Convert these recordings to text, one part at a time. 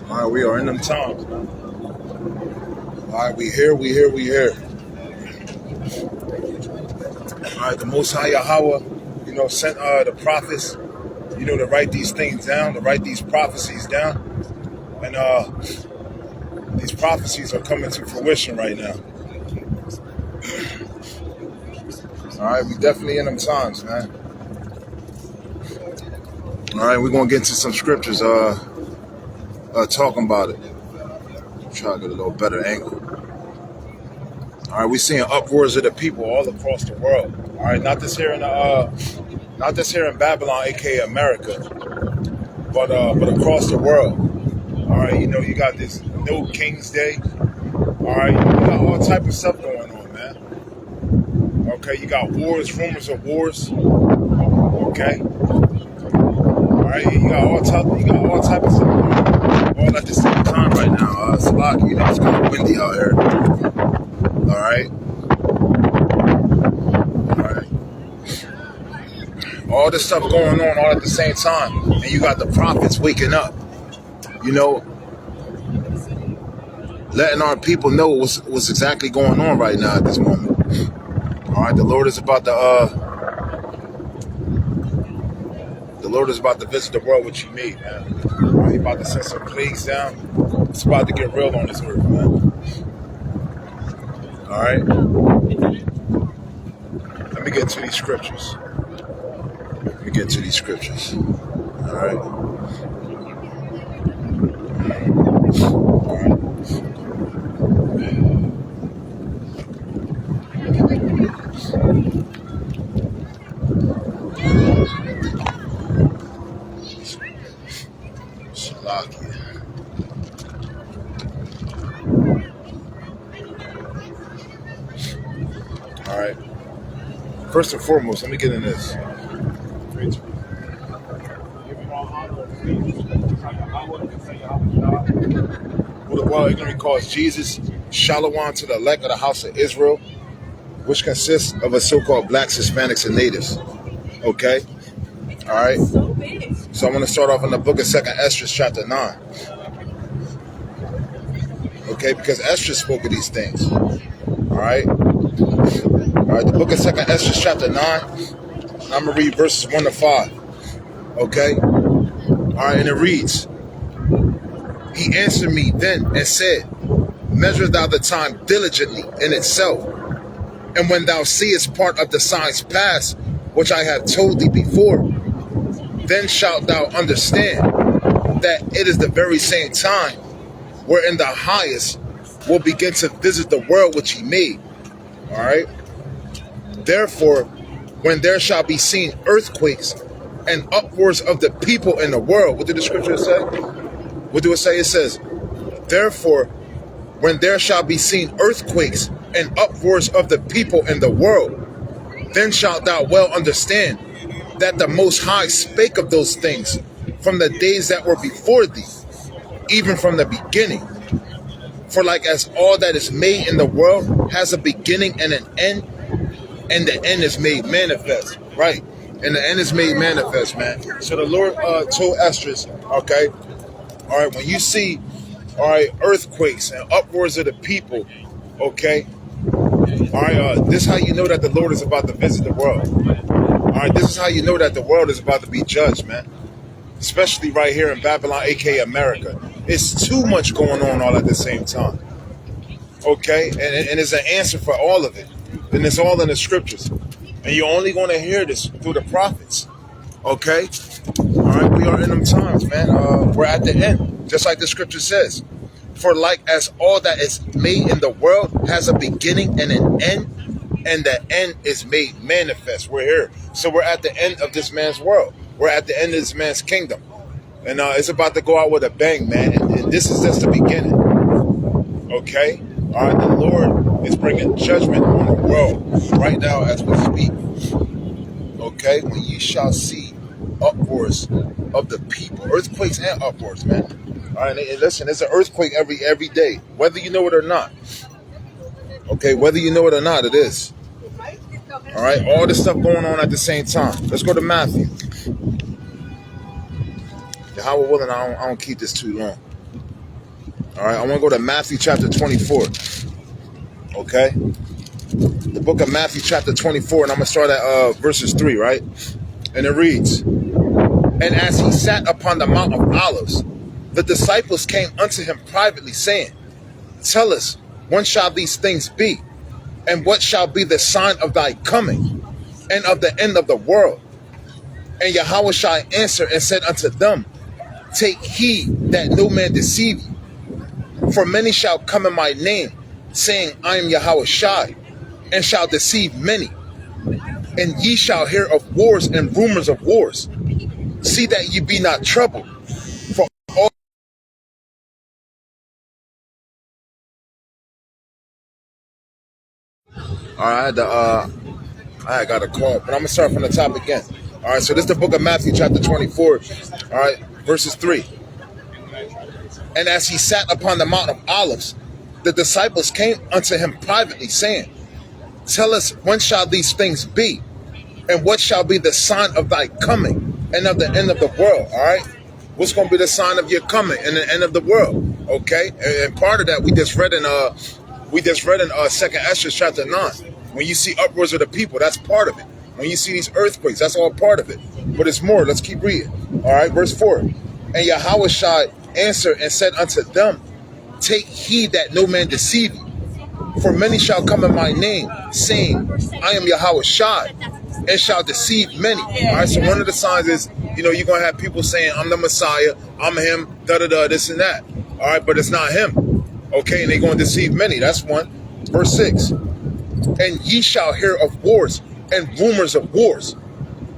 All right, we are in them times, man. All right, we here. All right, the Most High Yahweh, sent the prophets, to write these things down, to write these prophecies down. And these prophecies are coming to fruition right now. All right, we definitely in them times, man. All right, we're going to get into some scriptures talking about it. Try to get a little better angle. All right, we're seeing uproars of the people all across the world. All right, not just here in Babylon, aka America, but across the world. All right, you got this new King's Day. All right, you got all type of stuff going on, man. Okay, you got wars, rumors of wars. Okay, all right, you got all type of stuff going on, all at the same time right now. Salaki, it's kind of windy out here. All right. All this stuff going on all at the same time. And you got the prophets waking up, letting our people know what's exactly going on right now at this moment. All right, the Lord is about to visit the world which he made, man. He's about to send some plagues down. It's about to get real on this earth, man. All right. Let me get to these scriptures. All right. All right. First and foremost, let me get in this. Who the world ignorantly calls Jesus, Shalom to the elect of the house of Israel, which consists of a so-called blacks, Hispanics, and natives. Okay? All right? So I'm going to start off in the book of 2nd Esdras, chapter 9. Okay? Because Esdras spoke of these things. All right? All right, the book of 2nd Esdras, chapter 9. I'm going to read verses 1 to 5. Okay? All right, and it reads, he answered me then and said, measure thou the time diligently in itself, and when thou seest part of the signs pass, which I have told thee before, then shalt thou understand that it is the very same time wherein the highest will begin to visit the world which he made. All right? Therefore, when there shall be seen earthquakes and uproars of the people in the world, what did the scripture say? What do it say? It says, therefore, when there shall be seen earthquakes and uproars of the people in the world, then shalt thou well understand that the Most High spake of those things from the days that were before thee, even from the beginning. For like as all that is made in the world has a beginning and an end, and the end is made manifest. Right. And the end is made manifest, man. So the Lord told Esdras, okay, all right, when you see, all right, earthquakes and uproars of the people, okay, all right, this is how you know that the Lord is about to visit the world. All right, this is how you know that the world is about to be judged, man. Especially right here in Babylon, aka America. It's too much going on all at the same time. Okay, and it's an answer for all of it. And it's all in the scriptures. And you're only going to hear this through the prophets. Okay? All right, we are in them times, man. We're at the end, just like the scripture says. For like as all that is made in the world has a beginning and an end, and the end is made manifest. We're here. So we're at the end of this man's world. We're at the end of this man's kingdom. And it's about to go out with a bang, man. And this is just the beginning. Okay? All right, the Lord is bringing judgment on the world right now as we speak. Okay, when ye shall see uproars of the people, earthquakes and uproars, man. All right, and listen, there's an earthquake every day, whether you know it or not. Okay, whether you know it or not, it is. All right, all this stuff going on at the same time. Let's go to Matthew. Yahweh willing, I don't keep this too long. All right, I want to go to Matthew chapter 24. Okay, the book of Matthew chapter 24, and I'm going to start at verses 3, right? And it reads, "And as he sat upon the Mount of Olives, the disciples came unto him privately, saying, Tell us, when shall these things be? And what shall be the sign of thy coming, and of the end of the world? And Yahweh shall answer and said unto them, Take heed that no man deceive you. For many shall come in my name, saying, I am Yahweh Shai, and shall deceive many. And ye shall hear of wars and rumors of wars. See that ye be not troubled. For all right, I got a call, but I'm gonna start from the top again. All right, so this is the book of Matthew, chapter 24. All right, verses 3. And as he sat upon the Mount of Olives, the disciples came unto him privately, saying, Tell us, when shall these things be? And what shall be the sign of thy coming and of the end of the world? All right, what's going to be the sign of your coming and the end of the world? Okay, and part of that we just read in Second Esther chapter 9. When you see uproars of the people, that's part of it. When you see these earthquakes, that's all part of it. But it's more. Let's keep reading. All right, verse 4. And Yahweh shall answer and said unto them, Take heed that no man deceive you. For many shall come in my name, saying, I am Yahweh Shai, and shall deceive many. All right, so one of the signs is, you're going to have people saying, I'm the Messiah, I'm him, da-da-da, this and that. All right, but it's not him. Okay, and they're going to deceive many. That's one. Verse 6. And ye shall hear of wars and rumors of wars.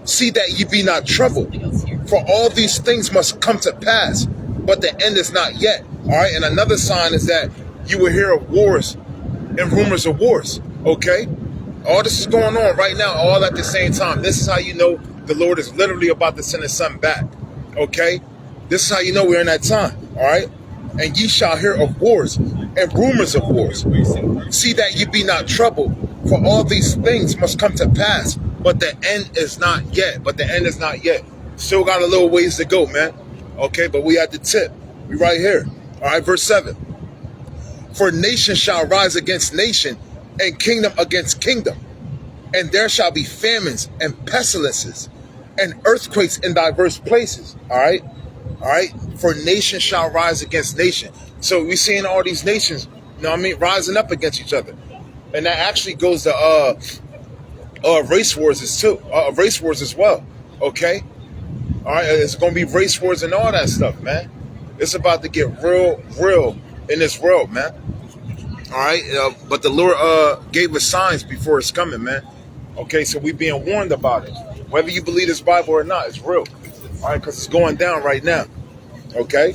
See that ye be not troubled. For all these things must come to pass, but the end is not yet. All right, and another sign is that you will hear of wars and rumors of wars. Okay? All this is going on right now, all at the same time. This is how you know the Lord is literally about to send his son back. Okay? This is how you know we're in that time. All right? And ye shall hear of wars and rumors of wars. See that ye be not troubled, for all these things must come to pass, but the end is not yet. But the end is not yet. Still got a little ways to go, man. Okay, but we at the tip. We right here. All right, verse 7. For nation shall rise against nation, and kingdom against kingdom. And there shall be famines and pestilences, and earthquakes in diverse places. All right? All right? For nation shall rise against nation. So we're seeing all these nations, rising up against each other. And that actually goes to race wars as well. Okay? All right? It's going to be race wars and all that stuff, man. It's about to get real in this world, man. All right? But the Lord gave us signs before it's coming, man. Okay? So we're being warned about it. Whether you believe this Bible or not, it's real. All right? Because it's going down right now. Okay?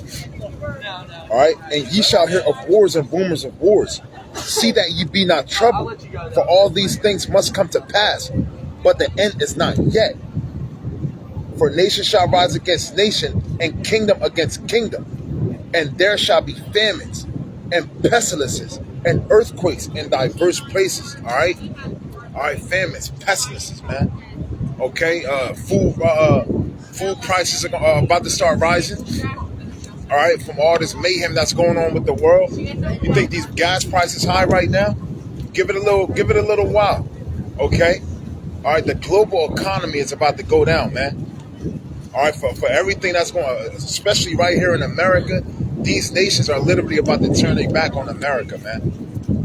All right? And ye shall hear of wars and rumors of wars. See that ye be not troubled, for all these things must come to pass, but the end is not yet. For nation shall rise against nation, and kingdom against kingdom. And there shall be famines, and pestilences, and earthquakes in diverse places. All right? All right, famines, pestilences, man. Okay? Food prices are about to start rising. All right, from all this mayhem that's going on with the world. You think these gas prices high right now? Give it a little while. Okay? All right, the global economy is about to go down, man. All right, for everything that's going on, especially right here in America, these nations are literally about to turn their back on America, man.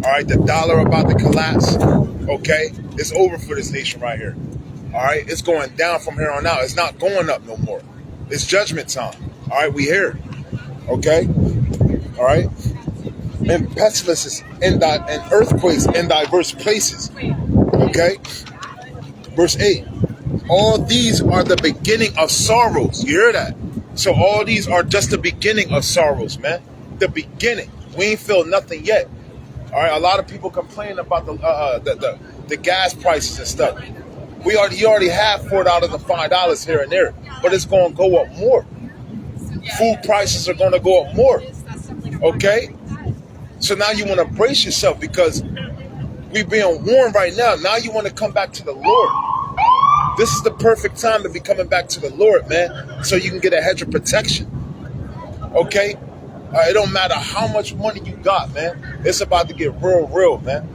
All right, the dollar about to collapse. Okay? It's over for this nation right here. All right? It's going down from here on out. It's not going up no more. It's judgment time. All right, we here. Okay? All right? And pestilences and earthquakes in diverse places. Okay? Verse 8. All these are the beginning of sorrows. You hear that? So all these are just the beginning of sorrows, man. The beginning. We ain't feel nothing yet. All right? A lot of people complain about the gas prices and stuff. You already have $4 and $5 here and there, but it's going to go up more. Food prices are going to go up more. Okay, so now you want to brace yourself because we're being warned right now. Now you want to come back to the Lord. This is the perfect time to be coming back to the Lord, man, so you can get a hedge of protection. Okay, it don't matter how much money you got, man. It's about to get real, man.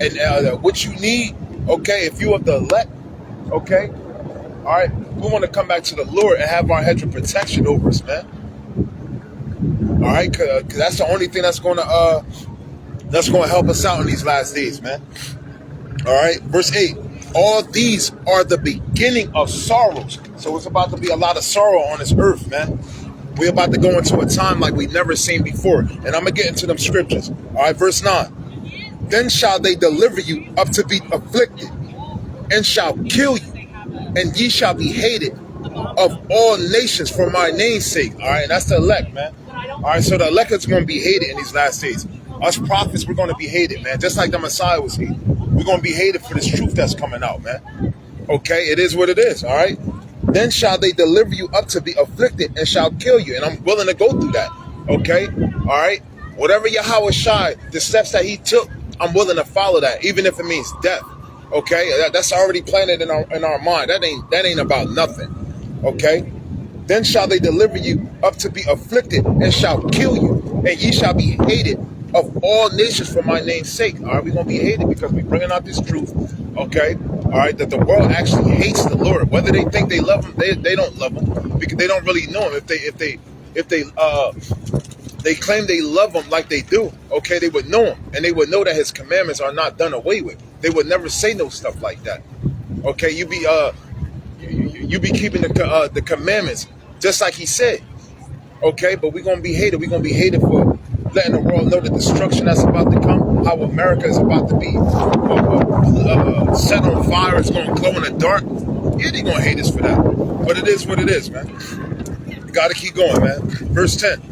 And what you need, okay, if you are the elect, okay, all right, we want to come back to the Lord and have our hedge of protection over us, man. All right, cause that's the only thing that's gonna help us out in these last days, man. All right, verse 8. All these are the beginning of sorrows. So it's about to be a lot of sorrow on this earth, man. We're about to go into a time like we've never seen before. And I'm gonna get into them scriptures. All right, verse 9. Then shall they deliver you up to be afflicted, and shall kill you, and ye shall be hated of all nations for my name's sake. All right, and that's the elect, man. All right, so the elect is going to be hated in these last days. Us prophets, we're going to be hated, man. Just like the Messiah was hated. We're going to be hated for this truth that's coming out, man. Okay, it is what it is, all right? Then shall they deliver you up to be afflicted and shall kill you. And I'm willing to go through that, okay? All right? Whatever Yahweh Shai, the steps that he took, I'm willing to follow that, even if it means death, okay? That's already planted in our mind. That ain't about nothing, okay? Then shall they deliver you up to be afflicted and shall kill you, and ye shall be hated of all nations for my name's sake. All right, we're going to be hated because we're bringing out this truth, okay? All right, that the world actually hates the Lord. Whether they think they love him, they don't love him because they don't really know him. If they claim they love him like they do, okay, they would know him, and they would know that his commandments are not done away with. They would never say no stuff like that, okay? You be keeping the commandments just like he said, okay? But we're going to be hated. We're going to be hated for letting the world know the destruction that's about to come, how America is about to be set on fire. It's going to glow in the dark. Yeah, they're going to hate us for that. But it is what it is, man. You got to keep going, man. Verse 10.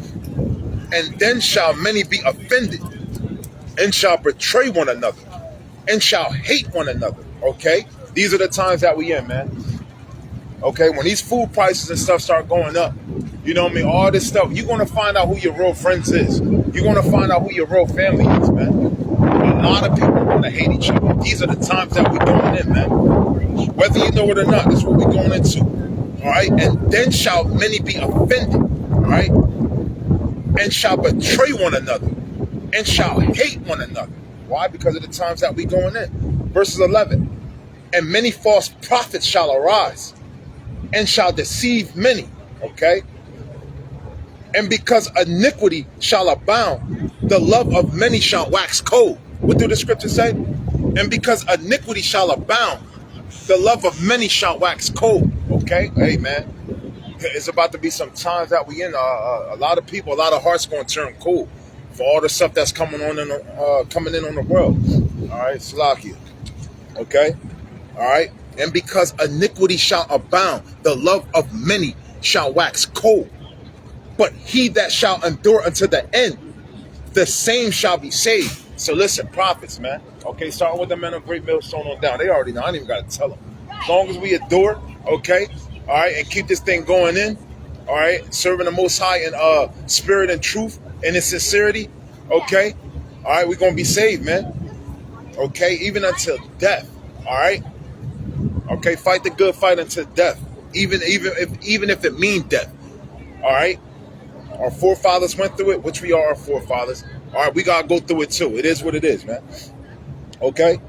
And then shall many be offended, and shall betray one another, and shall hate one another, okay? These are the times that we in, man. Okay, when these food prices and stuff start going up, you know what I mean, all this stuff, you're going to find out who your real friends is. You're going to find out who your real family is, man. A lot of people are going to hate each other. These are the times that we're going in, man. Whether you know it or not, this is what we're going into. All right, and then shall many be offended, all right, and shall betray one another, and shall hate one another. Why? Because of the times that we're going in. Verses 11. And many false prophets shall arise, and shall deceive many, okay? And because iniquity shall abound, the love of many shall wax cold. What do the scriptures say? And because iniquity shall abound, the love of many shall wax cold, okay? Hey, man, it's about to be some times that we in. A lot of people, a lot of hearts going to turn cold for all the stuff that's coming in on the world. All right, Salakia, okay? All right? And because iniquity shall abound, the love of many shall wax cold. But he that shall endure unto the end, the same shall be saved. So listen, prophets, man. Okay, starting with the men of Great Millstone on down. They already know. I ain't even got to tell them. As long as we adore, okay, all right, and keep this thing going in, all right, serving the Most High in spirit and truth and in sincerity, okay, all right, we're going to be saved, man. Okay, even until death, all right? Okay, fight the good fight until death, even if it means death. All right, our forefathers went through it, which we are our forefathers. All right, we gotta go through it too. It is what it is, man. Okay,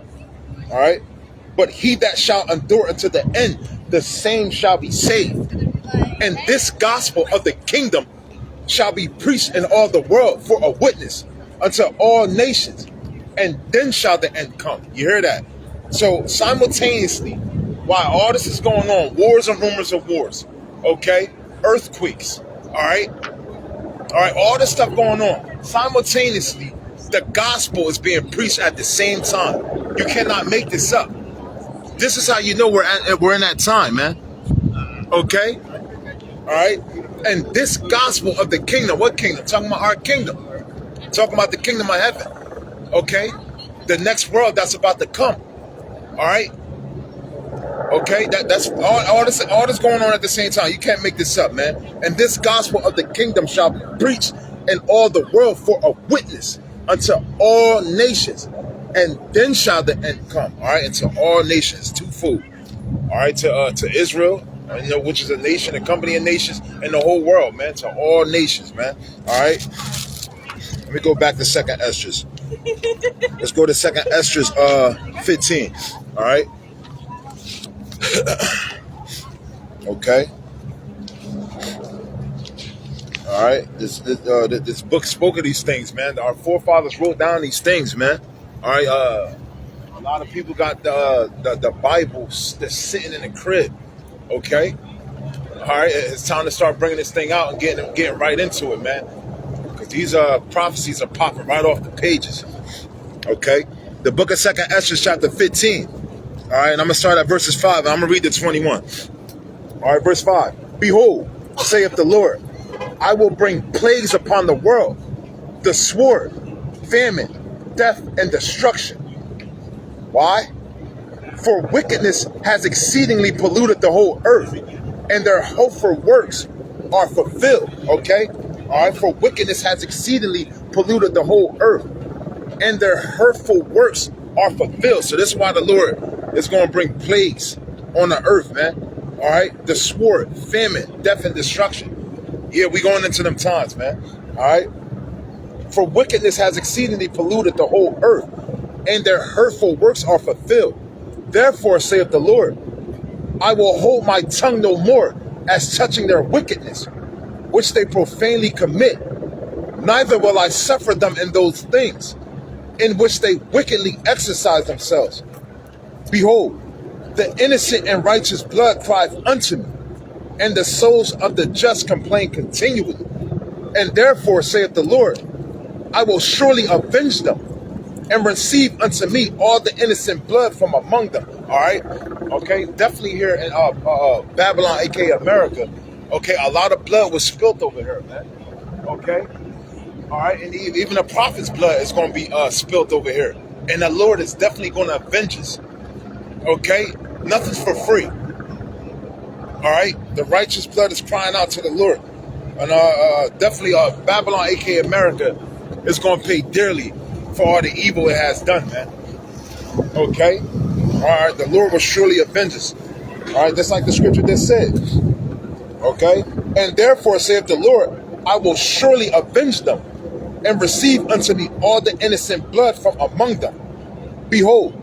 all right. But he that shall endure unto the end, the same shall be saved. And this gospel of the kingdom shall be preached in all the world for a witness unto all nations, and then shall the end come. You hear that? So simultaneously, while all this is going on, wars and rumors of wars, okay, earthquakes, all right, all this stuff going on, simultaneously, the gospel is being preached at the same time. You cannot make this up. This is how you know we're in that time, man. Okay, all right, and this gospel of the kingdom, what kingdom? Talking about our kingdom, talking about the kingdom of heaven. Okay, the next world that's about to come. All right, Okay, that's all this going on at the same time. You can't make this up, man. And this gospel of the kingdom shall be preached in all the world for a witness unto all nations, and then shall the end come. All right, into all nations, twofold. All right, to Israel, which is a nation, a company of nations, and the whole world, man, to all nations, man. All right. Let me go back to Second Esdras. Let's go to Second Esdras 15. All right. Okay. All right. This book spoke of these things, man. Our forefathers wrote down these things, man. All right. A lot of people got the Bible that's sitting in the crib. Okay. All right. It's time to start bringing this thing out and getting right into it, man. Because these prophecies are popping right off the pages. Okay. The book of Second Esdras, chapter 15. All right. And I'm gonna start at verses 5. And I'm gonna read the 21. All right, verse 5. Behold, saith the Lord, I will bring plagues upon the world, the sword, famine, death, and destruction. Why? For wickedness has exceedingly polluted the whole earth, and their hopeful works are fulfilled. Okay? All right, for wickedness has exceedingly polluted the whole earth, and their hurtful works are fulfilled. So this is why the Lord is going to bring plagues on the earth, man. All right, the sword, famine, death, and destruction. Yeah, we going into them times, man. All right. For wickedness has exceedingly polluted the whole earth, and their hurtful works are fulfilled. Therefore, saith the Lord, I will hold my tongue no more as touching their wickedness, which they profanely commit. Neither will I suffer them in those things in which they wickedly exercise themselves. Behold, the innocent and righteous blood crieth unto me, and the souls of the just complain continually. And therefore, saith the Lord, I will surely avenge them, and receive unto me all the innocent blood from among them. All right? Okay, definitely here in Babylon, aka America, okay, a lot of blood was spilt over here, man. Okay? All right, and even the prophet's blood is going to be spilt over here. And the Lord is definitely going to avenge us. Okay? Nothing's for free. All right? The righteous blood is crying out to the Lord. And definitely Babylon, aka America, is going to pay dearly for all the evil it has done, man. Okay? All right? The Lord will surely avenge us. All right? Just like the scripture just said. Okay? And therefore, saith the Lord, I will surely avenge them, and receive unto me all the innocent blood from among them. Behold,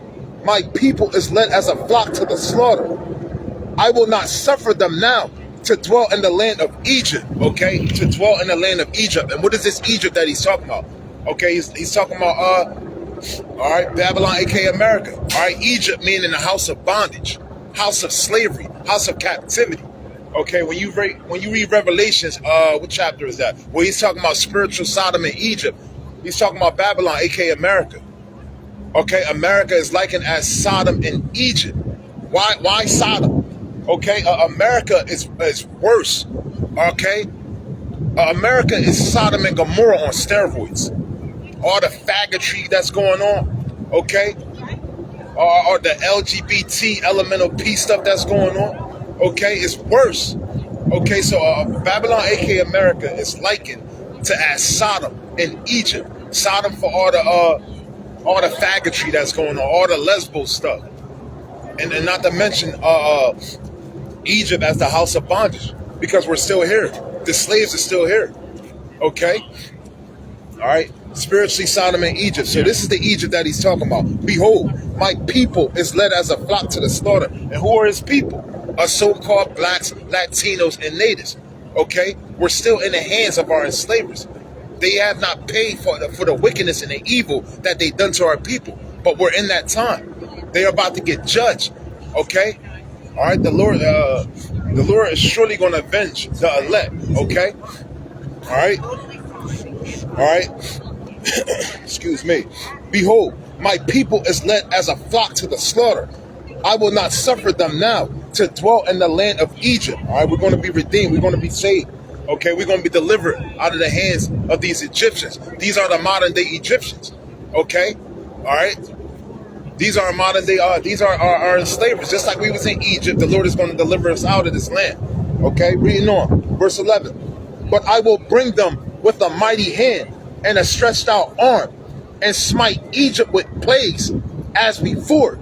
my people is led as a flock to the slaughter. I will not suffer them now to dwell in the land of Egypt. Okay, to dwell in the land of Egypt. And what is this Egypt that he's talking about? Okay, he's talking about all right, Babylon, aka America. All right, Egypt meaning the house of bondage, house of slavery, house of captivity. Okay, when you read Revelations, what chapter is that? Where he's talking about spiritual Sodom and Egypt. He's talking about Babylon, aka America. Okay, America is likened as Sodom and Egypt. Why Sodom? Okay, America is worse. Okay, America is Sodom and Gomorrah on steroids. All the faggotry that's going on. Okay, or the LGBT elemental P stuff that's going on. Okay, it's worse. Okay, so Babylon, aka America, is likened to as Sodom in Egypt. Sodom for all the faggotry that's going on, all the lesbo stuff, and not to mention Egypt as the house of bondage, because we're still here. The slaves are still here. Okay, all right. Spiritually, Sodom and Egypt. So this is the Egypt that he's talking about. Behold, my people is led as a flock to the slaughter. And who are his people? Are so-called blacks, Latinos, and natives. Okay? We're still in the hands of our enslavers. They have not paid for the wickedness and the evil that they've done to our people. But we're in that time. They are about to get judged. Okay? All right? The Lord is surely going to avenge the elect. Okay? All right? All right? Excuse me. Behold, my people is led as a flock to the slaughter. I will not suffer them now to dwell in the land of Egypt. All right, we're going to be redeemed. We're going to be saved. Okay, we're going to be delivered out of the hands of these Egyptians. These are the modern day Egyptians. Okay, all right. These are modern day. These are our enslavers. Just like we was in Egypt, the Lord is going to deliver us out of this land. Okay, reading on, verse 11. But I will bring them with a mighty hand and a stretched out arm, and smite Egypt with plagues as before,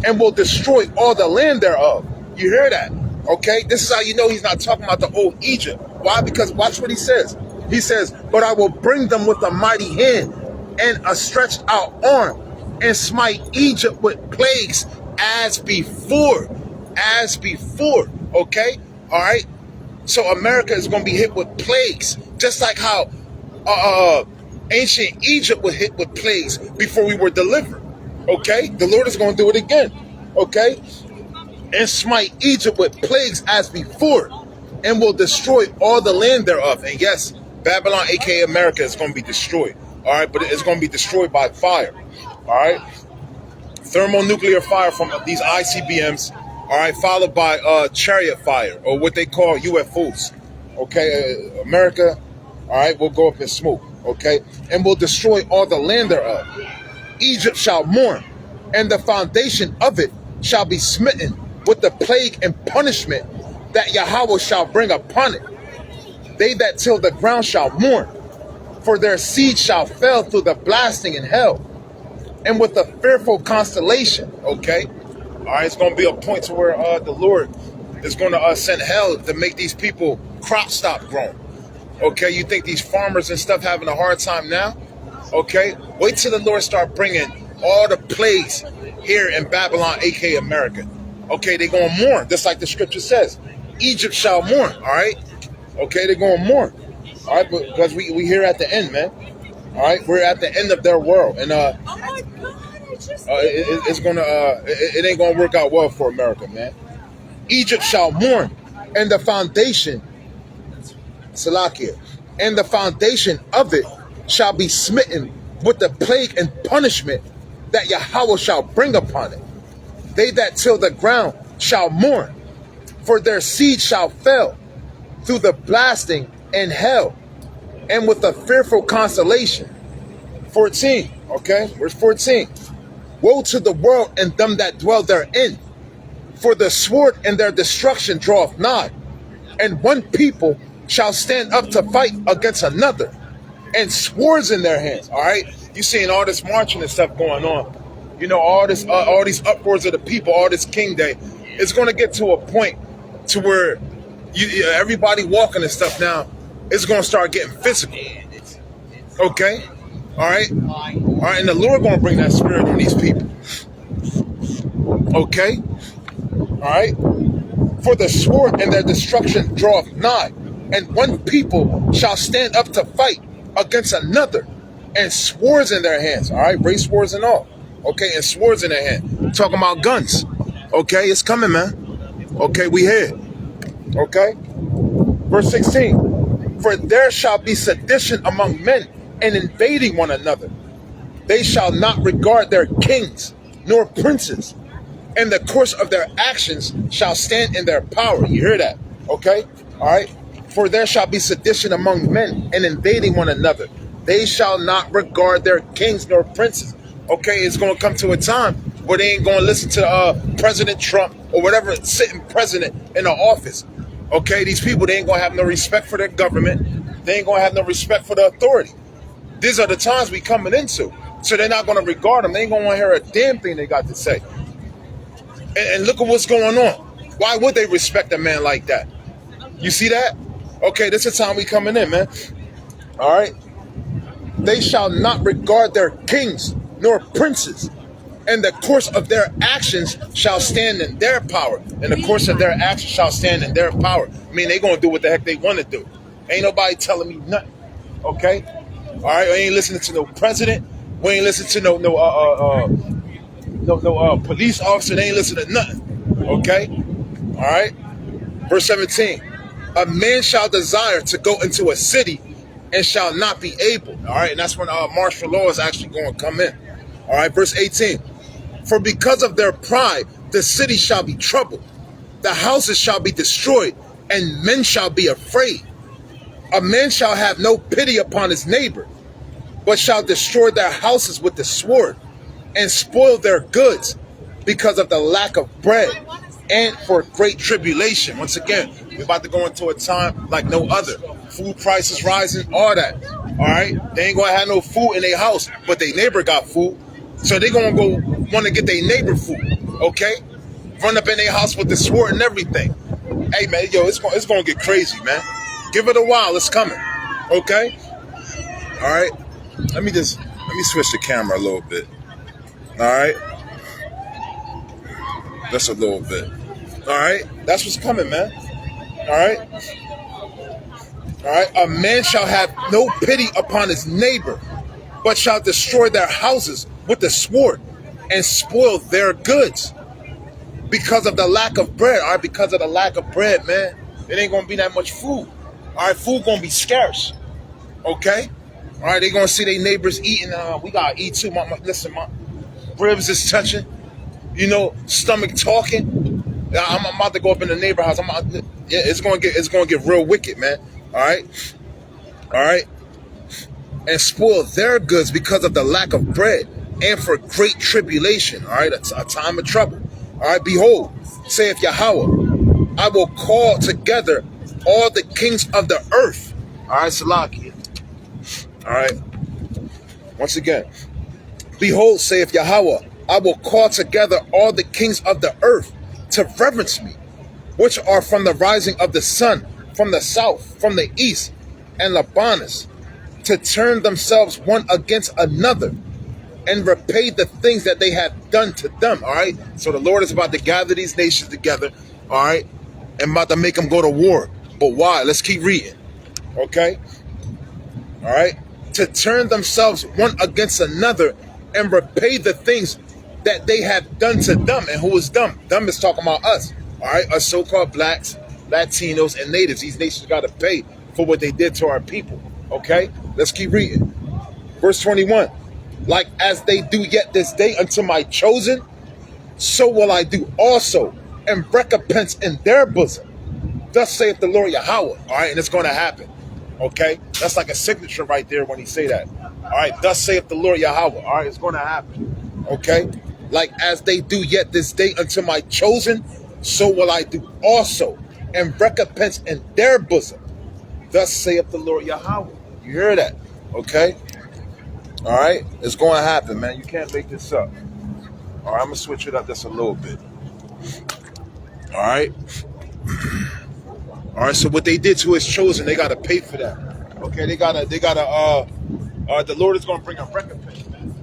and will destroy all the land thereof. You hear that? Okay, this is how you know he's not talking about the old Egypt. Why? Because watch what he says. He says, but I will bring them with a mighty hand and a stretched out arm, and smite Egypt with plagues as before. As before. Okay? All right? So America is going to be hit with plagues, just like how ancient Egypt was hit with plagues before we were delivered. Okay? The Lord is going to do it again. Okay? And smite Egypt with plagues as before, and will destroy all the land thereof. And yes, Babylon, aka America, is going to be destroyed. All right? But it's going to be destroyed by fire. All right, thermonuclear fire from these ICBMs. All right, followed by chariot fire, or what they call UFOs. Okay, America. All right, will go up in smoke. Okay, and will destroy all the land thereof. Egypt shall mourn, and the foundation of it shall be smitten with the plague and punishment that Yahweh shall bring upon it. They that till the ground shall mourn, for their seed shall fail through the blasting in hell, and with a fearful constellation. Okay, all right, it's going to be a point to where the Lord is going to send hell to make these people crop stop growing. Okay, you think these farmers and stuff having a hard time now? Okay, wait till the Lord start bringing all the plagues here in Babylon, aka America. Okay, they're going to mourn, just like the scripture says. Egypt shall mourn. All right, okay, they're going to mourn. All right, because we here at the end, man. All right, we're at the end of their world, and it's gonna it ain't gonna work out well for America, man. Egypt shall mourn, and the foundation, Salakia, and the foundation of it shall be smitten with the plague and punishment that Yahweh shall bring upon it. They that till the ground shall mourn, for their seed shall fail through the blasting and hell, and with a fearful consolation. 14, okay, verse 14. Woe to the world and them that dwell therein, for the sword and their destruction draweth nigh, and one people shall stand up to fight against another, and swords in their hands. All right, you seeing all this marching and stuff going on. You know, all these uproars of the people, all this King Day. It's going to get to a point to where everybody walking and stuff now, it's going to start getting physical. Okay, all right, and the Lord going to bring that spirit on these people. Okay, all right. For the sword and their destruction draweth nigh, and one people shall stand up to fight against another, and swords in their hands. All right, race swords and all. Okay, and swords in their hand. Talking about guns. Okay, it's coming, man. Okay, we here. Okay, verse 16. For there shall be sedition among men, and invading one another. They shall not regard their kings nor princes, and the course of their actions shall stand in their power. You hear that? Okay, all right. For there shall be sedition among men, and invading one another. They shall not regard their kings nor princes. Okay, it's going to come to a time where they ain't going to listen to President Trump or whatever sitting president in the office. Okay, these people, they ain't going to have no respect for their government. They ain't going to have no respect for the authority. These are the times we coming into. So they're not going to regard them. They ain't going to want to hear a damn thing they got to say. And look at what's going on. Why would they respect a man like that? You see that? Okay, this is the time we coming in, man. All right. They shall not regard their kings nor princes, and the course of their actions shall stand in their power. And the course of their actions shall stand in their power. I mean, they gonna do what the heck they want to do. Ain't nobody telling me nothing. Okay? All right, we ain't listening to no president. We ain't listening to no police officer. They ain't listening to nothing. Okay? All right? Verse 17. A man shall desire to go into a city and shall not be able. All right, and that's when martial law is actually going to come in. All right, verse 18. For because of their pride, the city shall be troubled. The houses shall be destroyed, and men shall be afraid. A man shall have no pity upon his neighbor, but shall destroy their houses with the sword, and spoil their goods because of the lack of bread and for great tribulation. Once again, we're about to go into a time like no other. Food prices rising, all that. All right? They ain't going to have no food in their house, but their neighbor got food. So they going to go want to get their neighbor food, okay? Run up in their house with the sword and everything. Hey, man, yo, it's going to get crazy, man. Give it a while. It's coming, okay? All right? Let me switch the camera a little bit. All right? Just a little bit. All right? That's what's coming, man. All right? All right? A man shall have no pity upon his neighbor, but shall destroy their houses with the sword and spoil their goods because of the lack of bread. All right? Because of the lack of bread, man. It ain't going to be that much food. All right? Food going to be scarce. Okay? All right? They going to see their neighbors eating. We got to eat too. Listen, my ribs is touching. You know, stomach talking. I'm about to go up in the neighbor house. It's gonna get real wicked, man. All right, and spoil their goods because of the lack of bread and for great tribulation. All right, a time of trouble. All right, behold, saith Yahweh, I will call together all the kings of the earth. All right, Salakia. All right, once again, behold, saith Yahweh, I will call together all the kings of the earth to reverence me, which are from the rising of the sun, from the south, from the east, and Lebanus, to turn themselves one against another and repay the things that they have done to them. All right? So the Lord is about to gather these nations together, all right, and about to make them go to war. But why? Let's keep reading. Okay? All right? To turn themselves one against another and repay the things that they have done to them. And who is them? Them is talking about us. All right, us so-called blacks, Latinos, and natives. These nations got to pay for what they did to our people. Okay, let's keep reading. Verse 21. Like as they do yet this day unto my chosen, so will I do also, and recompense in their bosom. Thus saith the Lord Yahweh. All right, and it's going to happen. Okay, that's like a signature right there when he say that. All right, thus saith the Lord Yahweh. All right, it's going to happen. Okay. Like as they do yet this day unto my chosen, so will I do also, and recompense in their bosom. Thus saith the Lord Yahweh. You hear that? Okay? All right? It's going to happen, man. You can't make this up. All right, I'm going to switch it up just a little bit. All right? All right, so what they did to his chosen, they got to pay for that. Okay, the Lord is going to bring a recompense, man.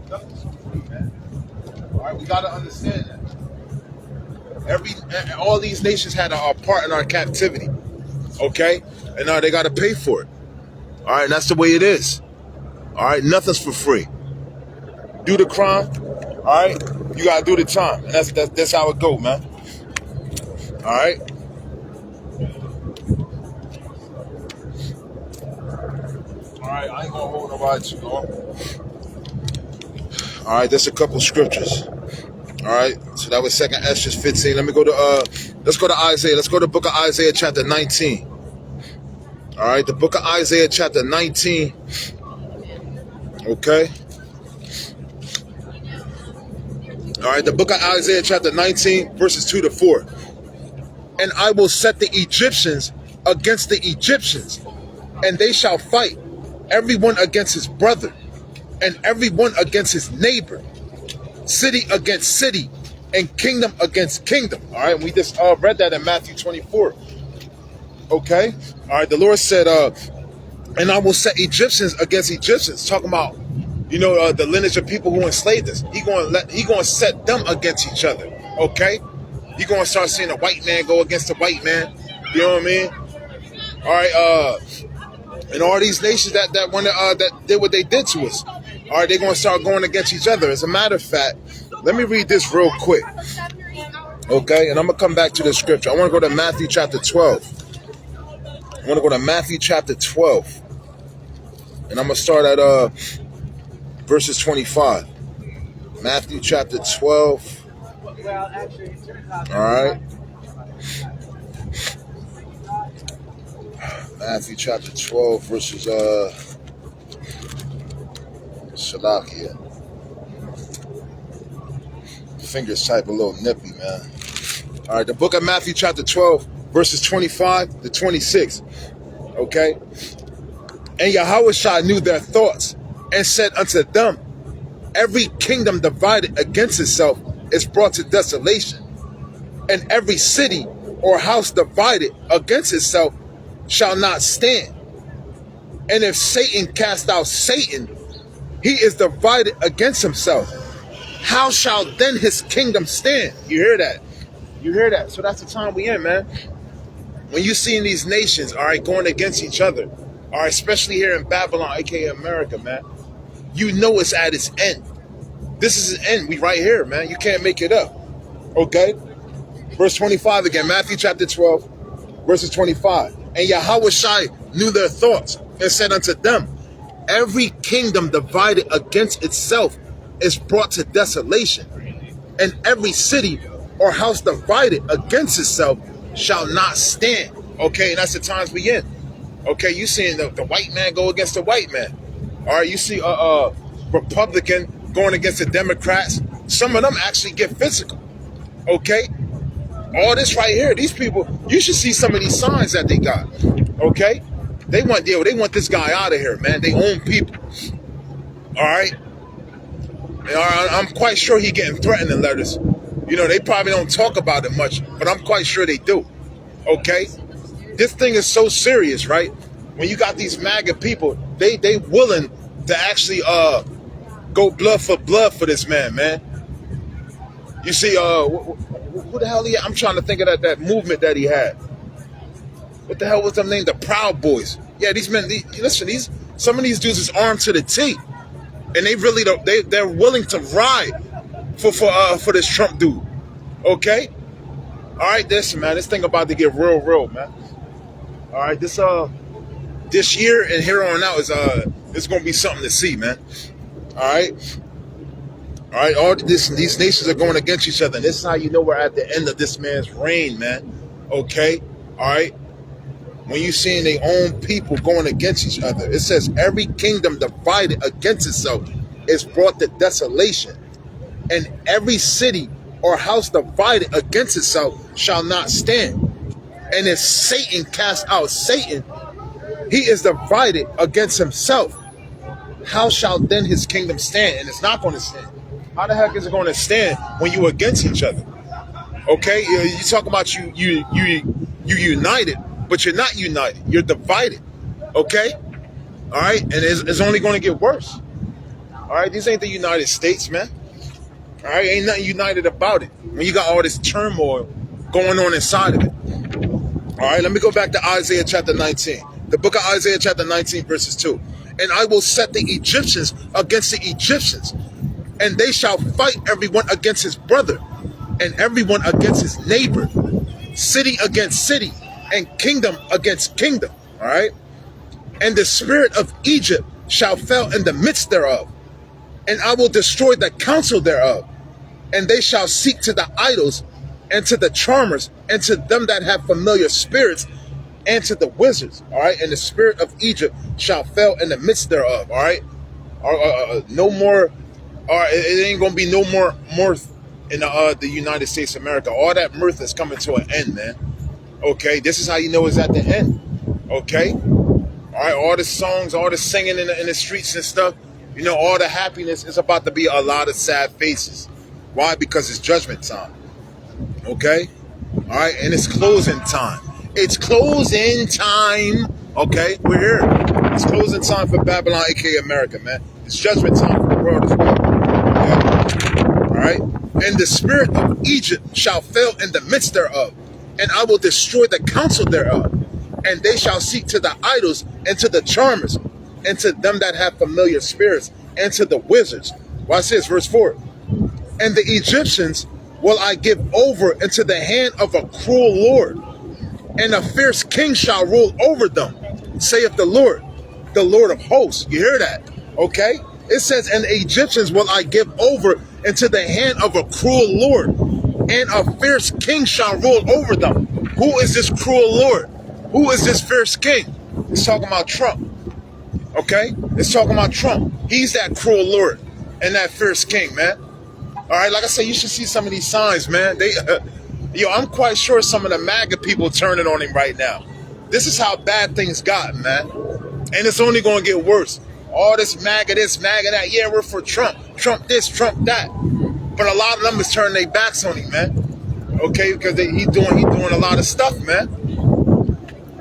All right, we got to understand that. All these nations had a part in our captivity, okay? And now they got to pay for it. All right, and that's the way it is. All right, nothing's for free. Do the crime, all right? You got to do the time, and that's how it go, man. All right? All right, I ain't going to hold nobody too long. All right, there's a couple scriptures. All right, so that was 2nd Esdras 15. Let me go to let's go to Isaiah. Let's go to the book of Isaiah chapter 19. All right, the book of Isaiah chapter 19. Okay. All right, the book of Isaiah chapter 19 verses 2 to 4. And I will set the Egyptians against the Egyptians, and they shall fight, everyone against his brother, and everyone against his neighbor, city against city, and kingdom against kingdom. All right, we just read that in Matthew 24. Okay, all right, the Lord said, and I will set Egyptians against Egyptians, talking about, the lineage of people who enslaved us. He going to set them against each other. Okay, he going to start seeing a white man go against a white man. You know what I mean? All right, and all these nations that did what they did to us. All right, they're going to start going against each other. As a matter of fact, let me read this real quick. Okay, and I'm going to come back to the scripture. I want to go to Matthew chapter 12. I want to go to Matthew chapter 12. And I'm going to start at verses 25. Matthew chapter 12. All right. Matthew chapter 12 verses Shalakia. fingers type a little nippy, man. All right, the book of Matthew chapter 12, verses 25 to 26. Okay? And Yahushua knew their thoughts and said unto them, every kingdom divided against itself is brought to desolation, and every city or house divided against itself shall not stand. And if Satan cast out Satan, he is divided against himself. How shall then his kingdom stand? You hear that? You hear that? So that's the time we in, man. When you see these nations, all right, going against each other, all right, especially here in Babylon, aka America, man, you know it's at its end. This is the end. We right here, man. You can't make it up. Okay? Verse 25 again, Matthew chapter 12, verses 25. And Yahushua knew their thoughts and said unto them, every kingdom divided against itself is brought to desolation, and every city or house divided against itself shall not stand. Okay, and that's the times we in. Okay, you seeing the white man go against the white man. All right, you see Republican going against the Democrats. Some of them actually get physical. Okay, all this right here, these people, you should see some of these signs that they got. Okay, they want this guy out of here, man. They own people. All right, and I'm quite sure he getting threatening letters. You know, they probably don't talk about it much, but I'm quite sure they do. Okay, this thing is so serious, right? When you got these MAGA people, they willing to actually go blood for this man. You see, who the hell he had? I'm trying to think of that movement that he had. What the hell was their name? The Proud Boys. Yeah, these men. Some of these dudes is armed to the teeth, and they really they're willing to ride for this Trump dude. Okay. All right, this thing about to get real, man. All right, this year and here on out is it's gonna be something to see, man. All right, all these nations are going against each other, and this is how you know we're at the end of this man's reign, man. Okay, all right. When you seeing their own people going against each other, it says every kingdom divided against itself is brought to desolation, and every city or house divided against itself shall not stand. And if Satan cast out Satan, he is divided against himself. How shall then his kingdom stand? And it's not going to stand. How the heck is it going to stand when you against each other? Okay, you talk about you united, but you're not united. You're divided. Okay, all right, and it's only going to get worse. All right, these ain't the United States, man. All right, ain't nothing united about it. When you got all this turmoil going on inside of it. All right, let me go back to Isaiah chapter 19. The book of Isaiah chapter 19, verses 2. And I will set the Egyptians against the Egyptians, and they shall fight everyone against his brother, and everyone against his neighbor, city against city, and kingdom against kingdom. All right? And the spirit of Egypt shall fail in the midst thereof, and I will destroy the counsel thereof, and they shall seek to the idols, and to the charmers, and to them that have familiar spirits, and to the wizards. All right? And the spirit of Egypt shall fail in the midst thereof. All right? No more. All right, it ain't gonna be no more mirth in the United States of America. All that mirth is coming to an end, man. Okay, this is how you know it's at the end. Okay, all right, all the songs, all the singing in the streets and stuff. You know, all the happiness is about to be a lot of sad faces. Why? Because it's judgment time. Okay, all right, and it's closing time. It's closing time. Okay, we're here. It's closing time for Babylon, aka America, man. It's judgment time for the world as well. All right, and the spirit of Egypt shall fail in the midst thereof, and I will destroy the counsel thereof, and they shall seek to the idols and to the charmers, and to them that have familiar spirits, and to the wizards. Watch this, verse 4. And the Egyptians will I give over into the hand of a cruel lord, and a fierce king shall rule over them, saith the Lord of hosts. You hear that? Okay? It says, and the Egyptians will I give over into the hand of a cruel lord, and a fierce king shall rule over them. Who is this cruel lord? Who is this fierce king? It's talking about Trump. Okay? It's talking about Trump. He's that cruel lord and that fierce king, man. All right, like I said, you should see some of these signs, man. I'm quite sure some of the MAGA people turning on him right now. This is how bad things got, man. And it's only going to get worse. All this, MAGA that. Yeah, we're for Trump. Trump this, Trump that. But a lot of them is turning their backs on him, man. Okay, because he's doing a lot of stuff, man.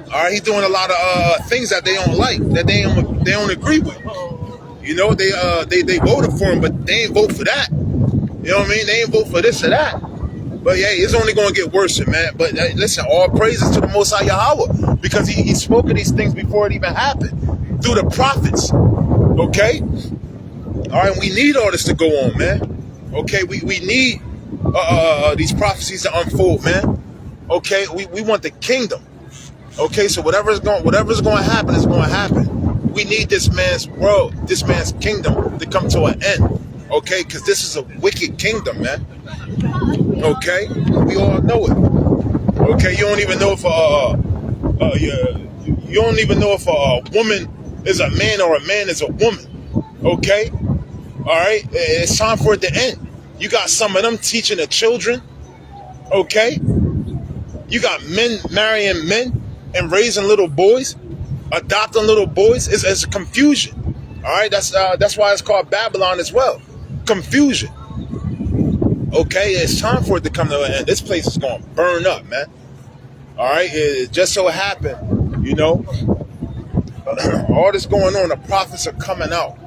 All right, he's doing a lot of things that they don't like, that they don't agree with. You know, they voted for him, but they ain't vote for that. You know what I mean? They ain't vote for this or that. But yeah, it's only going to get worse, man. But listen, all praises to the Most High Yahweh, because he spoke of these things before it even happened through the prophets. Okay? All right, we need all this to go on, man. Okay, we need these prophecies to unfold, man. Okay, we want the kingdom. Okay, so whatever's going to happen is going to happen. We need this man's world, this man's kingdom to come to an end. Okay, because this is a wicked kingdom, man. Okay, we all know it. Okay, you don't even know if you don't even know if a woman is a man or a man is a woman. Okay, all right, it's time for it to end. You got some of them teaching the children. Okay, you got men marrying men and raising little boys, adopting little boys. It's a confusion. All right, that's why it's called Babylon as well. Confusion. Okay, it's time for it to come to an end. This place is going to burn up, man. All right, it just so happened, you know, all this going on, the prophets are coming out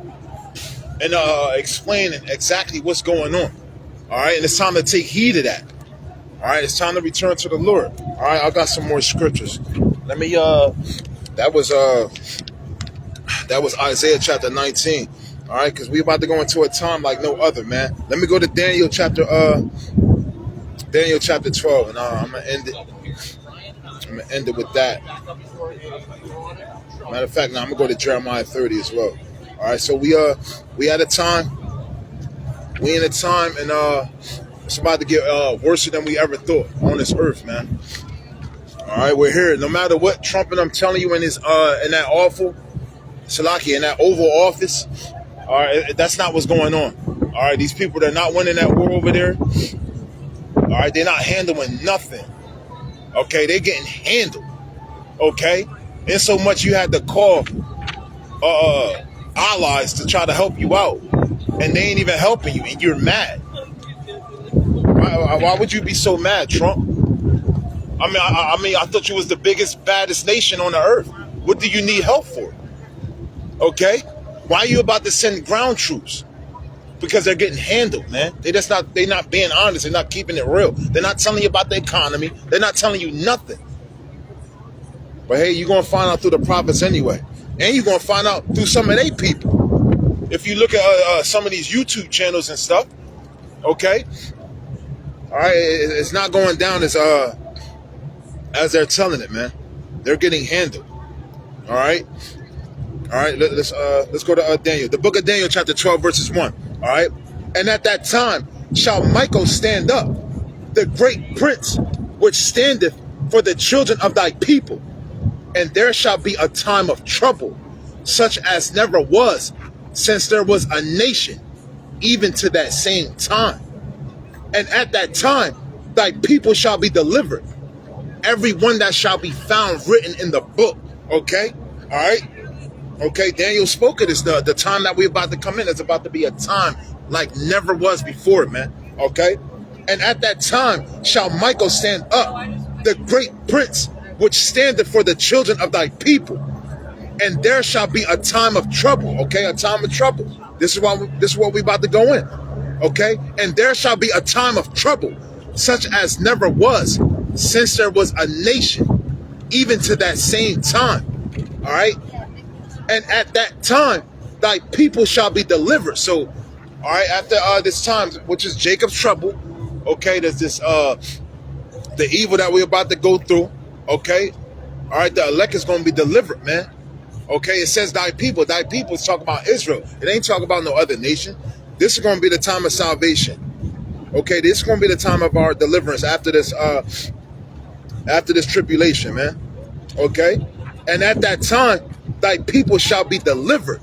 and explaining exactly what's going on. All right, and it's time to take heed of that. All right, it's time to return to the Lord. All right, I got some more scriptures. Let me, that was Isaiah chapter 19. All right, because we about to go into a time like no other, man. Let me go to Daniel chapter 12, and I'm gonna end it. I'm gonna end it with that. Matter of fact, now I'm gonna go to Jeremiah 30 as well. All right, so we at a time. We in a time, and it's about to get worse than we ever thought on this earth, man. All right, we're here. No matter what Trump and I'm telling you in his in that awful Salaki in that Oval Office. All right, that's not what's going on. All right, these people, they're not winning that war over there. All right, they're not handling nothing. Okay, they're getting handled. Okay, and so much you had to call allies to try to help you out, and they ain't even helping you, and you're mad. Why would you be so mad, Trump? I mean, I thought you was the biggest, baddest nation on the earth. What do you need help for? Okay. Why are you about to send ground troops? Because they're getting handled, man. They're not being honest. They're not keeping it real. They're not telling you about the economy. They're not telling you nothing. But hey, you're going to find out through the prophets anyway. And you're going to find out through some of their people. If you look at some of these YouTube channels and stuff, okay? All right, it's not going down as they're telling it, man. They're getting handled. All right? All right, let's go to Daniel. The book of Daniel, chapter 12, verses 1. All right? And at that time shall Michael stand up, the great prince, which standeth for the children of thy people. And there shall be a time of trouble, such as never was, since there was a nation, even to that same time. And at that time thy people shall be delivered, every one that shall be found written in the book. Okay? All right? Okay, Daniel spoke of this. The time that we're about to come in is about to be a time like never was before, man. Okay? And at that time shall Michael stand up, the great prince, which standeth for the children of thy people. And there shall be a time of trouble. Okay, a time of trouble. This is what we're about to go in. Okay? And there shall be a time of trouble, such as never was, since there was a nation, even to that same time. All right? And at that time, thy people shall be delivered. So, all right, after this time, which is Jacob's trouble, okay, there's this, the evil that we're about to go through, okay? All right, the elect is going to be delivered, man. Okay, it says thy people. Thy people is talking about Israel. It ain't talking about no other nation. This is going to be the time of salvation. Okay, this is going to be the time of our deliverance after this tribulation, man. Okay? And at that time, thy people shall be delivered,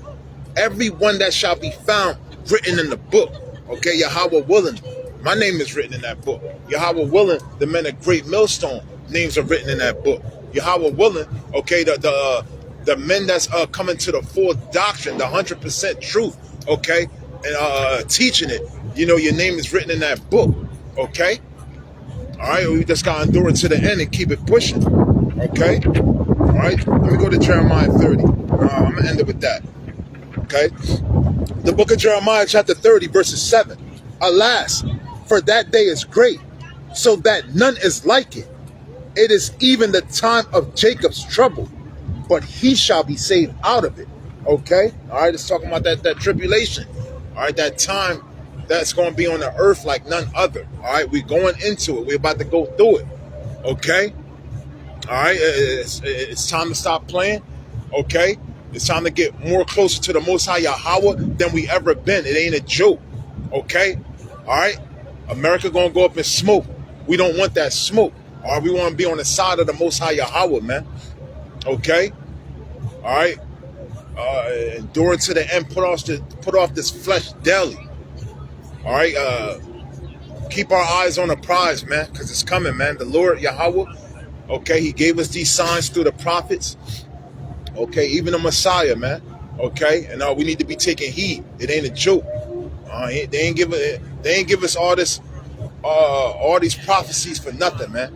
every one that shall be found written in the book. Okay, Yahweh willing, my name is written in that book. Yahweh willing, the men of Great Millstone names are written in that book. Yahweh willing, okay, the men that's coming to the full doctrine, the 100% truth, okay, and teaching it. You know, your name is written in that book. Okay, all right. We just gotta endure it to the end and keep it pushing. Okay, all right. Let me go to Jeremiah 30. I'm gonna end it with that. Okay. The book of Jeremiah, chapter 30, verses 7. Alas, for that day is great, so that none is like it. It is even the time of Jacob's trouble, but he shall be saved out of it. Okay? All right, it's talking about that tribulation. All right, that time that's going to be on the earth like none other. All right, we're going into it. We're about to go through it. Okay? All right, it's time to stop playing. Okay? It's time to get more closer to the Most High Yahweh than we ever been. It ain't a joke. Okay? All right? America going to go up in smoke. We don't want that smoke. All right? We want to be on the side of the Most High Yahweh, man. Okay? All right? Endure to the end. Put off this flesh daily. All right? Keep our eyes on the prize, man, because it's coming, man. The Lord Yahweh, okay, he gave us these signs through the prophets. Okay, even the Messiah, man. Okay, and we need to be taking heed. It ain't a joke. They ain't give us all these prophecies for nothing, man.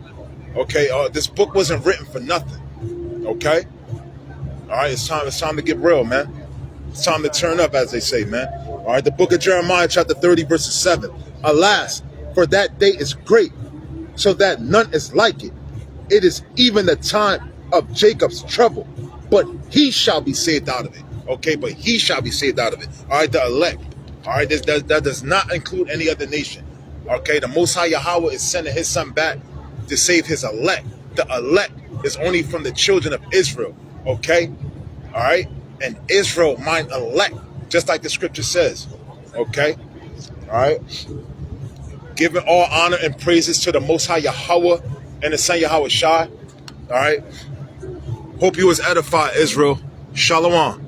Okay, this book wasn't written for nothing. Okay, all right, it's time to get real, man. It's time to turn up, as they say, man. All right, the book of Jeremiah, chapter 30, verses 7. Alas, for that day is great, so that none is like it. It is even the time of Jacob's trouble, but he shall be saved out of it. Okay, but he shall be saved out of it. All right, the elect. All right, that does not include any other nation. Okay, the Most High Yahweh is sending his son back to save his elect. The elect is only from the children of Israel. Okay, all right, and Israel, mine elect, just like the scripture says. Okay, all right. Giving all honor and praises to the Most High Yahweh and the Son Yahweh Shai. All right. Hope you was edified, Israel. Shalom.